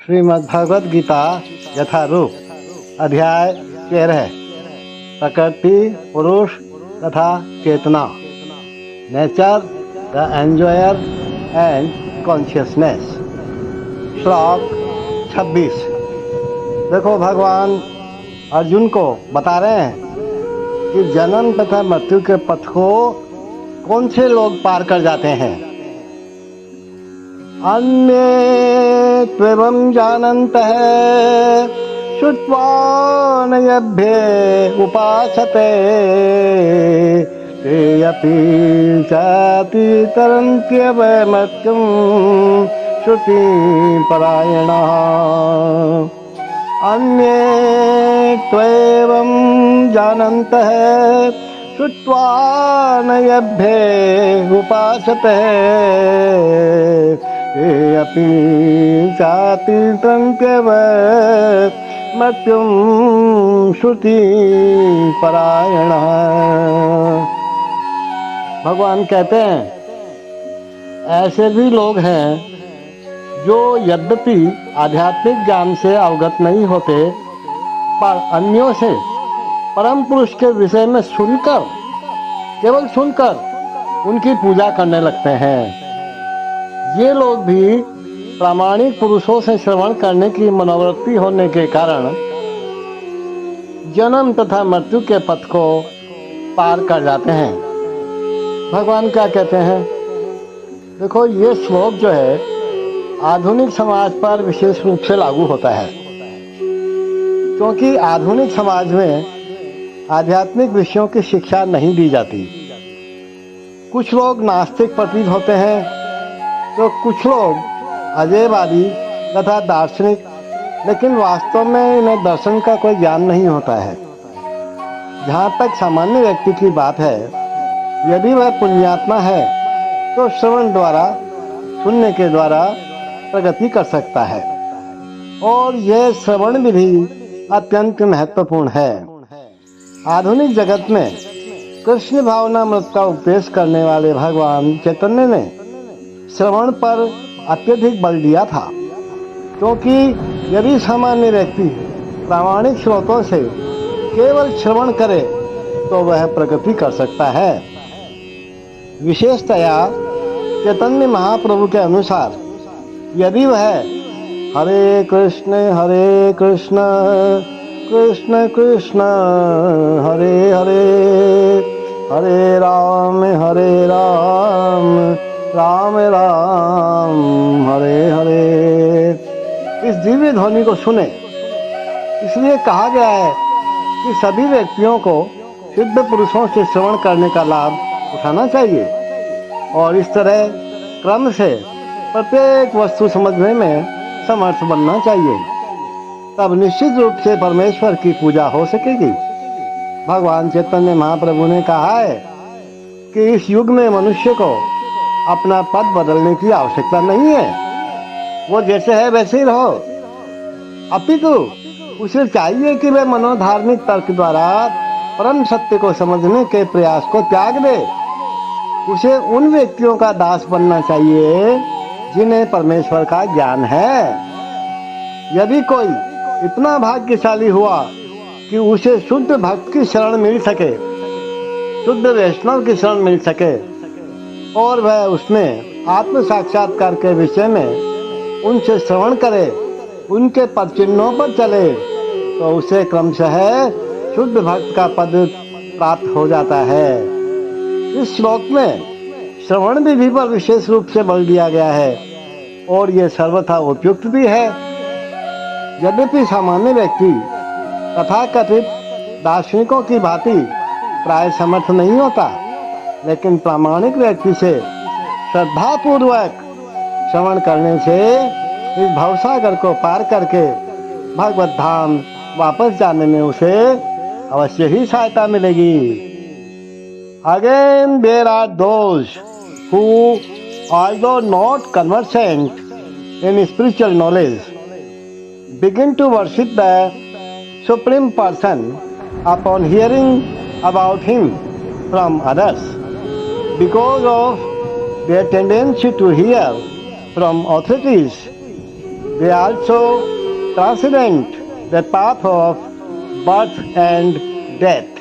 श्रीमद् भगवद गीता यथारूप अध्याय 13 प्रकृति पुरुष तथा चेतना nature the enjoyer and consciousness. श्लोक 26। देखो, भगवान अर्जुन को बता रहे हैं कि जन्म तथा मृत्यु के पथ को कौन से लोग पार कर जाते हैं। अन्ये त्वेवं जानन्तः श्रुत्वा नयभ्ये उपासते ते अपि चाति तरन्त्यवमर्त्यं श्रुति परायणाः। अन्ये त्वेवं जानन्तः श्रुत्वा नयभ्ये उपासते अपि चाति तन्त्यव मृत्युं श्रुति परायणः। भगवान कहते हैं ऐसे भी लोग हैं जो यद्यपि आध्यात्मिक ज्ञान से अवगत नहीं होते, पर अन्यों से परम पुरुष के विषय में केवल सुनकर उनकी पूजा करने लगते हैं। ये लोग भी प्रामाणिक पुरुषों से श्रवण करने की मनोवृत्ति होने के कारण जन्म तथा मृत्यु के पथ को पार कर जाते हैं। भगवान क्या कहते हैं? देखो, ये श्लोक जो है आधुनिक समाज पर विशेष रूप से लागू होता है, क्योंकि आधुनिक समाज में आध्यात्मिक विषयों की शिक्षा नहीं दी जाती। कुछ लोग नास्तिक प्रतीत होते हैं तो कुछ लोग अजयवादी तथा दार्शनिक, लेकिन वास्तव में इन्हें दर्शन का कोई ज्ञान नहीं होता है। जहाँ तक सामान्य व्यक्ति की बात है, यदि वह पुण्यात्मा है तो श्रवण द्वारा, सुनने के द्वारा प्रगति कर सकता है, और यह श्रवण विधि अत्यंत महत्वपूर्ण है। आधुनिक जगत में कृष्ण भावनामृत का उपदेश करने वाले भगवान चैतन्य ने श्रवण पर अत्यधिक बल दिया था, क्योंकि यदि सामान्य व्यक्ति प्रामाणिक स्रोतों से केवल श्रवण करे तो वह प्रगति कर सकता है। विशेषतया चैतन्य महाप्रभु के अनुसार यदि वह हरे कृष्ण कृष्ण कृष्ण हरे हरे, हरे राम राम राम हरे हरे इस दिव्य ध्वनि को सुने। इसलिए कहा गया है कि सभी व्यक्तियों को सिद्ध पुरुषों से श्रवण करने का लाभ उठाना चाहिए, और इस तरह क्रम से प्रत्येक वस्तु समझने में समर्थ बनना चाहिए। तब निश्चित रूप से परमेश्वर की पूजा हो सकेगी। भगवान चैतन्य महाप्रभु ने कहा है कि इस युग में मनुष्य को अपना पद बदलने की आवश्यकता नहीं है। वो जैसे है वैसे ही रहो, अपितु उसे चाहिए कि वह मनोधार्मिक तर्क द्वारा परम सत्य को समझने के प्रयास को त्याग दे। उसे उन व्यक्तियों का दास बनना चाहिए जिन्हें परमेश्वर का ज्ञान है। यदि कोई इतना भाग्यशाली हुआ कि उसे शुद्ध भक्त की शरण मिल सके, शुद्ध वैष्णव की शरण मिल सके, और वह उसमें आत्म साक्षात्कार के विषय में उनसे श्रवण करे, उनके पदचिन्हों पर चले, तो उसे क्रमशः शुद्ध भक्त का पद प्राप्त हो जाता है। इस श्लोक में श्रवण विधि पर विशेष रूप से बल दिया गया है, और यह सर्वथा उपयुक्त भी है। यद्यपि सामान्य व्यक्ति तथाकथित दार्शनिकों की भांति प्राय समर्थ नहीं होता, लेकिन प्रामाणिक व्यक्ति से श्रद्धापूर्वक श्रवण करने से इस भवसागर को पार करके भगवत धाम वापस जाने में उसे अवश्य ही सहायता मिलेगी। Again, there are those who, although not conversant in spiritual knowledge, begin to worship the Supreme Person upon hearing about Him from others, because of their tendency to hear from authorities They also transcend the path of birth and death.